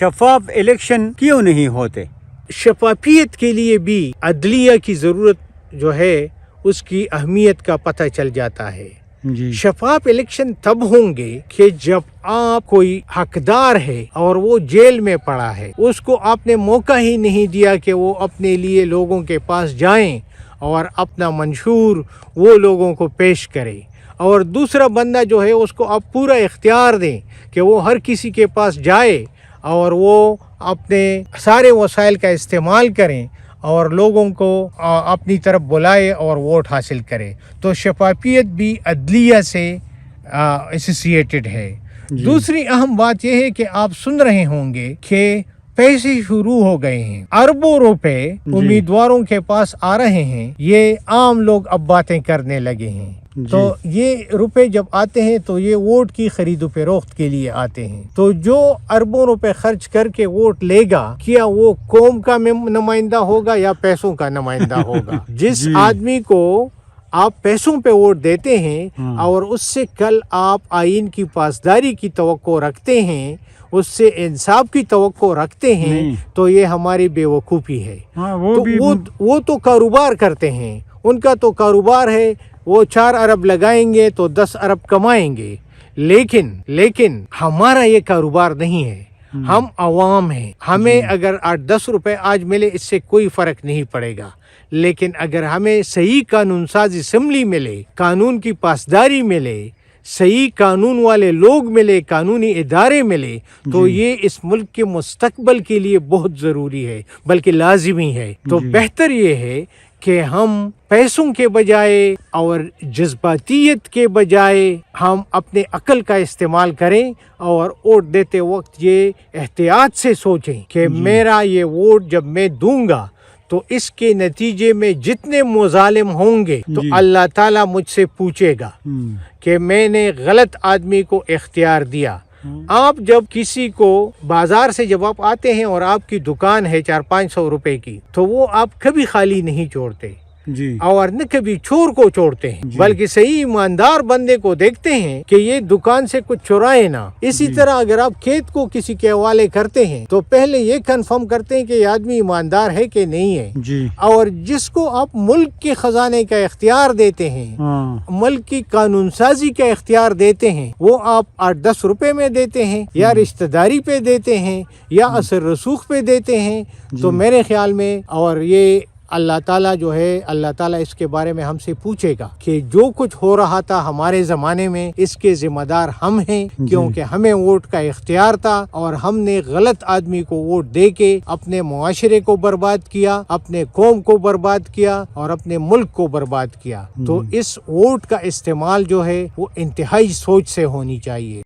شفاف الیکشن کیوں نہیں ہوتے؟ شفافیت کے لیے بھی عدلیہ کی ضرورت جو ہے اس کی اہمیت کا پتہ چل جاتا ہے. جی شفاف الیکشن تب ہوں گے کہ جب آپ کوئی حقدار ہے اور وہ جیل میں پڑا ہے، اس کو آپ نے موقع ہی نہیں دیا کہ وہ اپنے لیے لوگوں کے پاس جائیں اور اپنا منشور وہ لوگوں کو پیش کرے، اور دوسرا بندہ جو ہے اس کو آپ پورا اختیار دیں کہ وہ ہر کسی کے پاس جائے اور وہ اپنے سارے وسائل کا استعمال کریں اور لوگوں کو اپنی طرف بلائے اور ووٹ حاصل کرے. تو شفافیت بھی عدلیہ سے ایسوسیٹڈ ہے. دوسری اہم بات یہ ہے کہ آپ سن رہے ہوں گے کہ پیسے شروع ہو گئے ہیں، اربوں روپے امیدواروں کے پاس آ رہے ہیں. یہ عام لوگ اب باتیں کرنے لگے ہیں. تو یہ روپے جب آتے ہیں تو یہ ووٹ کی خرید و فروخت کے لیے آتے ہیں. تو جو اربوں روپے خرچ کر کے ووٹ لے گا، کیا وہ قوم کا نمائندہ ہوگا یا پیسوں کا نمائندہ ہوگا؟ جس آدمی کو آپ پیسوں پہ ووٹ دیتے ہیں اور اس سے کل آپ آئین کی پاسداری کی توقع رکھتے ہیں، اس سے انصاف کی توقع رکھتے ہیں، تو یہ ہماری بے وقوفی ہے. وہ تو کاروبار کرتے ہیں، ان کا تو کاروبار ہے، وہ 4 ارب لگائیں گے تو 10 ارب کمائیں گے. لیکن ہمارا یہ کاروبار نہیں ہے. ہم عوام ہیں. ہمیں اگر 8-10 روپے آج ملے اس سے کوئی فرق نہیں پڑے گا، لیکن اگر ہمیں صحیح قانون ساز اسمبلی ملے، قانون کی پاسداری ملے، صحیح قانون والے لوگ ملے، قانونی ادارے ملے، تو یہ اس ملک کے مستقبل کے لیے بہت ضروری ہے، بلکہ لازمی ہے. تو بہتر یہ ہے کہ ہم پیسوں کے بجائے اور جذباتیت کے بجائے ہم اپنے عقل کا استعمال کریں اور ووٹ دیتے وقت یہ احتیاط سے سوچیں کہ میرا یہ ووٹ جب میں دوں گا تو اس کے نتیجے میں جتنے مظالم ہوں گے تو اللہ تعالیٰ مجھ سے پوچھے گا کہ میں نے غلط آدمی کو اختیار دیا. آپ جب کسی کو بازار سے جب آپ آتے ہیں اور آپ کی دکان ہے 400-500 روپے کی، تو وہ آپ کبھی خالی نہیں چھوڑتے اور نہ کبھی چور کو چھوڑتے ہیں، بلکہ صحیح ایماندار بندے کو دیکھتے ہیں کہ یہ دکان سے کچھ چرائے نہ. اسی طرح اگر آپ کھیت کو کسی کے حوالے کرتے ہیں تو پہلے یہ کنفرم کرتے ہیں کہ یہ آدمی ایماندار ہے کہ نہیں ہے. اور جس کو آپ ملک کے خزانے کا اختیار دیتے ہیں، ملک کی قانون سازی کا اختیار دیتے ہیں، وہ آپ 8-10 روپے میں دیتے ہیں یا رشتہ داری پہ دیتے ہیں یا اثر رسوخ پہ دیتے ہیں. تو میرے خیال میں، اور یہ اللہ تعالیٰ جو ہے، اللہ تعالیٰ اس کے بارے میں ہم سے پوچھے گا کہ جو کچھ ہو رہا تھا ہمارے زمانے میں اس کے ذمہ دار ہم ہیں، کیونکہ ہمیں ووٹ کا اختیار تھا اور ہم نے غلط آدمی کو ووٹ دے کے اپنے معاشرے کو برباد کیا، اپنے قوم کو برباد کیا اور اپنے ملک کو برباد کیا. تو اس ووٹ کا استعمال جو ہے وہ انتہائی سوچ سے ہونی چاہیے.